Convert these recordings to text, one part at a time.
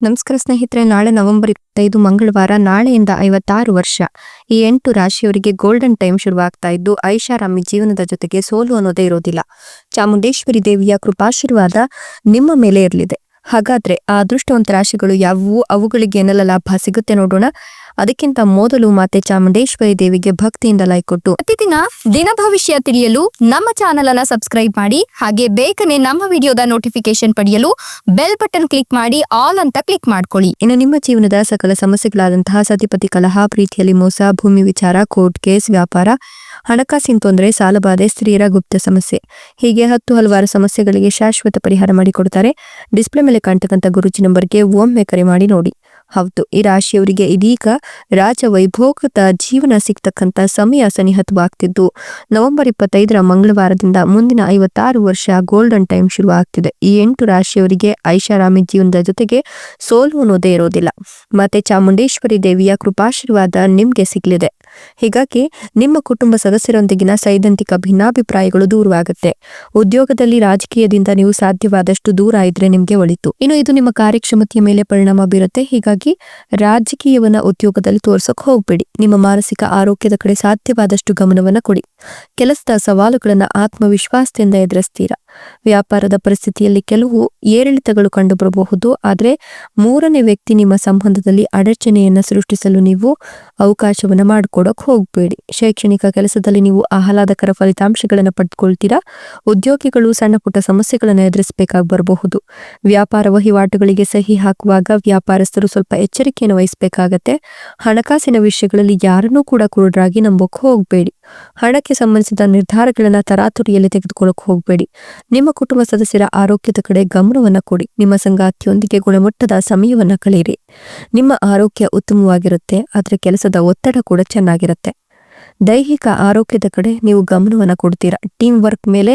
ನಮಸ್ಕಾರ ಸ್ನೇಹಿತರೆ, ನಾಳೆ ನವೆಂಬರ್ 25 ಮಂಗಳವಾರ. ನಾಳೆಯಿಂದ 56 ವರ್ಷ ಈ 8 ರಾಶಿಯವರಿಗೆ ಗೋಲ್ಡನ್ ಟೈಮ್ ಶುರುವಾಗ್ತಾ ಇದ್ದು, ಐಷಾರಾಮಿ ಜೀವನದ ಜೊತೆಗೆ ಸೋಲು ಅನ್ನೋದೇ ಇರೋದಿಲ್ಲ. ಚಾಮುಂಡೇಶ್ವರಿ ದೇವಿಯ ಕೃಪಾಶೀರ್ವಾದ ನಿಮ್ಮ ಮೇಲೆ ಇರಲಿದೆ. ಹಾಗಾದ್ರೆ ಆ ಅದೃಷ್ಟವಂತ ರಾಶಿಗಳು ಯಾವುವು, ಅವುಗಳಿಗೆ ಏನೆಲ್ಲ ಲಾಭ ಸಿಗುತ್ತೆ ನೋಡೋಣ. ಅದಕ್ಕಿಂತ ಮೊದಲು ಮಾತೆ ಚಾಮುಂಡೇಶ್ವರಿ ದೇವಿಗೆ ಭಕ್ತಿಯಿಂದ ಲೈಕ್ ಕೊಟ್ಟು ಪ್ರತಿದಿನ ದಿನ ಭವಿಷ್ಯ ತಿಳಿಯಲು ನಮ್ಮ ಚಾನೆಲ್ ಅನ್ನ ಸಬ್ಸ್ಕ್ರೈಬ್ ಮಾಡಿ. ಹಾಗೆ ಬೇಗನೆ ನಮ್ಮ ವಿಡಿಯೋದ ನೋಟಿಫಿಕೇಶನ್ ಪಡೆಯಲು ಬೆಲ್ ಬಟನ್ ಕ್ಲಿಕ್ ಮಾಡಿ ಆಲ್ ಅಂತ ಕ್ಲಿಕ್ ಮಾಡ್ಕೊಳ್ಳಿ. ಇನ್ನು ನಿಮ್ಮ ಜೀವನದ ಸಕಲ ಸಮಸ್ಯೆಗಳಾದಂತಹ ಸತಿಪತಿ ಕಲಹ, ಪ್ರೀತಿಯಲ್ಲಿ ಮೋಸ, ಭೂಮಿ ವಿಚಾರ, ಕೋರ್ಟ್ ಕೇಸ್, ವ್ಯಾಪಾರ, ಹಣಕಾಸಿನ ತೊಂದರೆ, ಸಾಲಬಾಧೆ, ಸ್ತ್ರೀಯರ ಗುಪ್ತ ಸಮಸ್ಯೆ, ಹೀಗೆ ಹಲವಾರು ಸಮಸ್ಯೆಗಳಿಗೆ ಶಾಶ್ವತ ಪರಿಹಾರ ಮಾಡಿಕೊಡ್ತಾರೆ. ಡಿಸ್ಪ್ಲೇ ಮೇಲೆ ಕಾಣ್ತಕ್ಕಂಥ ಗುರುಜಿ ನಂಬರ್ಗೆ ಒಮ್ಮೆ ಕರೆ ಮಾಡಿ ನೋಡಿ. ಹೌದು, ಈ ರಾಶಿಯವರಿಗೆ ಇದೀಗ ರಾಜ ವೈಭೋಗದ ಜೀವನ ಸಿಗ್ತಕ್ಕಂಥ ಸಮಯ ಸನ್ನಿಹಿತವಾಗ್ತಿದ್ದು, ನವೆಂಬರ್ 25 ಮಂಗಳವಾರದಿಂದ ಮುಂದಿನ 56 ವರ್ಷ ಗೋಲ್ಡನ್ ಟೈಮ್ ಶುರು ಆಗ್ತಿದೆ. ಈ 8 ರಾಶಿಯವರಿಗೆ ಐಷಾರಾಮಿ ಜೀವನದ ಜೊತೆಗೆ ಸೋಲು ಅನ್ನೋದೇ ಇರೋದಿಲ್ಲ. ಮತ್ತೆ ಚಾಮುಂಡೇಶ್ವರಿ ದೇವಿಯ ಕೃಪಾಶೀರ್ವಾದ ನಿಮ್ಗೆ ಸಿಗ್ಲಿದೆ. ಹೀಗಾಗಿ ನಿಮ್ಮ ಕುಟುಂಬ ಸದಸ್ಯರೊಂದಿಗಿನ ಸೈದ್ಧಾಂತಿಕ ಭಿನ್ನಾಭಿಪ್ರಾಯಗಳು ದೂರವಾಗುತ್ತೆ. ಉದ್ಯೋಗದಲ್ಲಿ, ರಾಜಕೀಯದಿಂದ ನೀವು ಸಾಧ್ಯವಾದಷ್ಟು ದೂರ ಇದ್ರೆ ನಿಮ್ಗೆ ಒಳಿತು. ಇನ್ನು ಇದು ನಿಮ್ಮ ಕಾರ್ಯಕ್ಷಮತೆಯ ಮೇಲೆ ಪರಿಣಾಮ ಬೀರುತ್ತೆ. ಹೀಗಾಗಿ ರಾಜಕೀಯವನ್ನ ಉದ್ಯೋಗದಲ್ಲಿ ತೋರ್ಸಕ್ ಹೋಗ್ಬೇಡಿ. ನಿಮ್ಮ ಮಾನಸಿಕ ಆರೋಗ್ಯದ ಕಡೆ ಸಾಧ್ಯವಾದಷ್ಟು ಗಮನವನ್ನ ಕೊಡಿ. ಕೆಲಸದ ಸವಾಲುಗಳನ್ನ ಆತ್ಮವಿಶ್ವಾಸದಿಂದ ಎದುರಿಸ್ತೀರಾ. ವ್ಯಾಪಾರದ ಪರಿಸ್ಥಿತಿಯಲ್ಲಿ ಕೆಲವು ಏರಿಳಿತಗಳು ಕಂಡು ಬರಬಹುದು. ಆದ್ರೆ ಮೂರನೇ ವ್ಯಕ್ತಿ ನಿಮ್ಮ ಸಂಬಂಧದಲ್ಲಿ ಅಡಚಣೆಯನ್ನ ಸೃಷ್ಟಿಸಲು ನೀವು ಅವಕಾಶವನ್ನ ಮಾಡಿಕೊಡಕ್ ಹೋಗ್ಬೇಡಿ. ಶೈಕ್ಷಣಿಕ ಕೆಲಸದಲ್ಲಿ ನೀವು ಆಹ್ಲಾದಕರ ಫಲಿತಾಂಶಗಳನ್ನ ಪಡೆದುಕೊಳ್ತೀರಾ. ಉದ್ಯೋಗಿಗಳು ಸಣ್ಣ ಪುಟ್ಟ ಸಮಸ್ಯೆಗಳನ್ನು ಎದುರಿಸಬೇಕಾಗಿ ಬರಬಹುದು. ವ್ಯಾಪಾರ ವಹಿವಾಟುಗಳಿಗೆ ಸಹಿ ಹಾಕುವಾಗ ವ್ಯಾಪಾರಸ್ಥರು ಸ್ವಲ್ಪ ಎಚ್ಚರಿಕೆಯನ್ನು ವಹಿಸಬೇಕಾಗತ್ತೆ. ಹಣಕಾಸಿನ ವಿಷಯಗಳಲ್ಲಿ ಯಾರನ್ನೂ ಕೂಡ ಕುರುಡರಾಗಿ ನಂಬೋಕ್ ಹೋಗ್ಬೇಡಿ. ಹಣಕ್ಕೆ ಸಂಬಂಧಿಸಿದ ನಿರ್ಧಾರಗಳನ್ನ ತರಾತುರಿಯಲ್ಲಿ ತೆಗೆದುಕೊಳ್ಳಕ್ ಹೋಗ್ಬೇಡಿ. ನಿಮ್ಮ ಕುಟುಂಬ ಸದಸ್ಯರ ಆರೋಗ್ಯದ ಕಡೆ ಗಮನವನ್ನ ಕೊಡಿ. ನಿಮ್ಮ ಸಂಗಾತಿಯೊಂದಿಗೆ ಗುಣಮಟ್ಟದ ಸಮಯವನ್ನ ಕಳೆಯಿರಿ. ನಿಮ್ಮ ಆರೋಗ್ಯ ಉತ್ತಮವಾಗಿರುತ್ತೆ, ಆದ್ರೆ ಕೆಲಸದ ಒತ್ತಡ ಕೂಡ ಚೆನ್ನಾಗಿರುತ್ತೆ. ದೈಹಿಕ ಆರೋಗ್ಯದ ಕಡೆ ನೀವು ಗಮನವನ್ನ ಕೊಡ್ತೀರಾ. ಟೀಮ್ ವರ್ಕ್ ಮೇಲೆ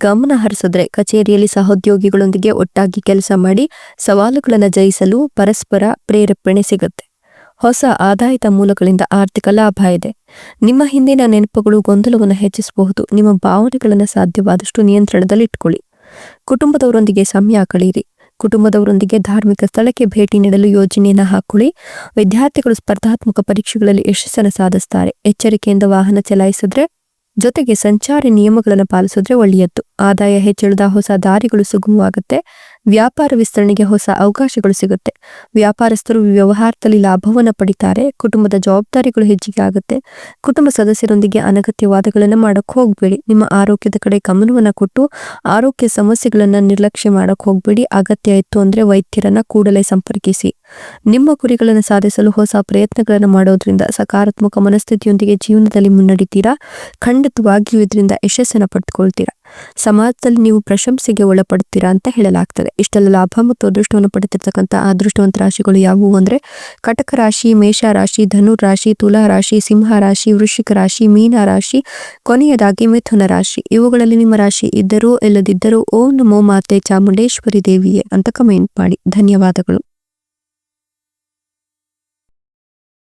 ಗಮನ ಹರಿಸಿದ್ರೆ ಕಚೇರಿಯಲ್ಲಿ ಸಹೋದ್ಯೋಗಿಗಳೊಂದಿಗೆ ಒಟ್ಟಾಗಿ ಕೆಲಸ ಮಾಡಿ ಸವಾಲುಗಳನ್ನು ಜಯಿಸಲು ಪರಸ್ಪರ ಪ್ರೇರೇಪಣೆ ಸಿಗುತ್ತೆ. ಹೊಸ ಆದಾಯದ ಮೂಲಗಳಿಂದ ಆರ್ಥಿಕ ಲಾಭ ಇದೆ. ನಿಮ್ಮ ಹಿಂದಿನ ನೆನಪುಗಳು ಗೊಂದಲವನ್ನು ಹೆಚ್ಚಿಸಬಹುದು. ನಿಮ್ಮ ಭಾವನೆಗಳನ್ನು ಸಾಧ್ಯವಾದಷ್ಟು ನಿಯಂತ್ರಣದಲ್ಲಿಟ್ಕೊಳ್ಳಿ. ಕುಟುಂಬದವರೊಂದಿಗೆ ಸಮಯ ಕಳೆಯಿರಿ. ಕುಟುಂಬದವರೊಂದಿಗೆ ಧಾರ್ಮಿಕ ಸ್ಥಳಕ್ಕೆ ಭೇಟಿ ನೀಡಲು ಯೋಜನೆಯನ್ನ ಹಾಕೊಳ್ಳಿ. ವಿದ್ಯಾರ್ಥಿಗಳು ಸ್ಪರ್ಧಾತ್ಮಕ ಪರೀಕ್ಷೆಗಳಲ್ಲಿ ಯಶಸ್ಸನ್ನು ಸಾಧಿಸ್ತಾರೆ. ಎಚ್ಚರಿಕೆಯಿಂದ ವಾಹನ ಚಲಾಯಿಸಿದ್ರೆ, ಜೊತೆಗೆ ಸಂಚಾರಿ ನಿಯಮಗಳನ್ನು ಪಾಲಿಸಿದ್ರೆ ಒಳ್ಳೆಯದ್ದು. ಆದಾಯ ಹೆಚ್ಚಳದ ಹೊಸ ದಾರಿಗಳು ಸುಗಮವಾಗುತ್ತೆ. ವ್ಯಾಪಾರ ವಿಸ್ತರಣೆಗೆ ಹೊಸ ಅವಕಾಶಗಳು ಸಿಗುತ್ತೆ. ವ್ಯಾಪಾರಸ್ಥರು ವ್ಯವಹಾರದಲ್ಲಿ ಲಾಭವನ್ನು ಪಡಿತಾರೆ. ಕುಟುಂಬದ ಜವಾಬ್ದಾರಿಗಳು ಹೆಚ್ಚಿಗೆ ಆಗುತ್ತೆ. ಕುಟುಂಬ ಸದಸ್ಯರೊಂದಿಗೆ ಅನಗತ್ಯ ವಾದಗಳನ್ನು ಮಾಡಕ್ ಹೋಗ್ಬೇಡಿ. ನಿಮ್ಮ ಆರೋಗ್ಯದ ಕಡೆ ಗಮನವನ್ನ ಕೊಟ್ಟು ಆರೋಗ್ಯ ಸಮಸ್ಯೆಗಳನ್ನ ನಿರ್ಲಕ್ಷ್ಯ ಮಾಡಕ್ ಹೋಗ್ಬೇಡಿ. ಅಗತ್ಯ ಇತ್ತು ಅಂದ್ರೆ ವೈದ್ಯರನ್ನ ಕೂಡಲೇ ಸಂಪರ್ಕಿಸಿ. ನಿಮ್ಮ ಗುರಿಗಳನ್ನು ಸಾಧಿಸಲು ಹೊಸ ಪ್ರಯತ್ನಗಳನ್ನು ಮಾಡೋದ್ರಿಂದ ಸಕಾರಾತ್ಮಕ ಮನಸ್ಥಿತಿಯೊಂದಿಗೆ ಜೀವನದಲ್ಲಿ ಮುನ್ನಡಿತೀರಾ. ಖಂಡಿತವಾಗಿಯೂ ಇದರಿಂದ ಯಶಸ್ಸನ್ನು ಪಡೆದುಕೊಳ್ತೀರಾ. ಸಮಾಜದಲ್ಲಿ ನೀವು ಪ್ರಶಂಸೆಗೆ ಒಳಪಡುತ್ತೀರಾ ಅಂತ ಹೇಳಲಾಗ್ತದೆ. ಇಷ್ಟೆಲ್ಲ ಲಾಭ ಮತ್ತು ಅದೃಷ್ಟವನ್ನು ಪಡೆದಿರ್ತಕ್ಕಂಥ ಅದೃಷ್ಟವಂತ ರಾಶಿಗಳು ಯಾವುವು ಅಂದ್ರೆ ಕಟಕ ರಾಶಿ, ಮೇಷ ರಾಶಿ, ಧನು ರಾಶಿ, ತುಲಾ ರಾಶಿ, ಸಿಂಹ ರಾಶಿ, ವೃಶ್ಚಿಕ ರಾಶಿ, ಮೀನ ರಾಶಿ, ಕೊನೆಯದಾಗಿ ಮಿಥುನ ರಾಶಿ. ಇವುಗಳಲ್ಲಿ ನಿಮ್ಮ ರಾಶಿ ಇದ್ದರೂ ಇಲ್ಲದಿದ್ದರೂ ಓಂ ನಮೋ ಮಾತೆ ಚಾಮುಂಡೇಶ್ವರಿ ದೇವಿಯೇ ಅಂತ ಕಮೆಂಟ್ ಮಾಡಿ. ಧನ್ಯವಾದಗಳು.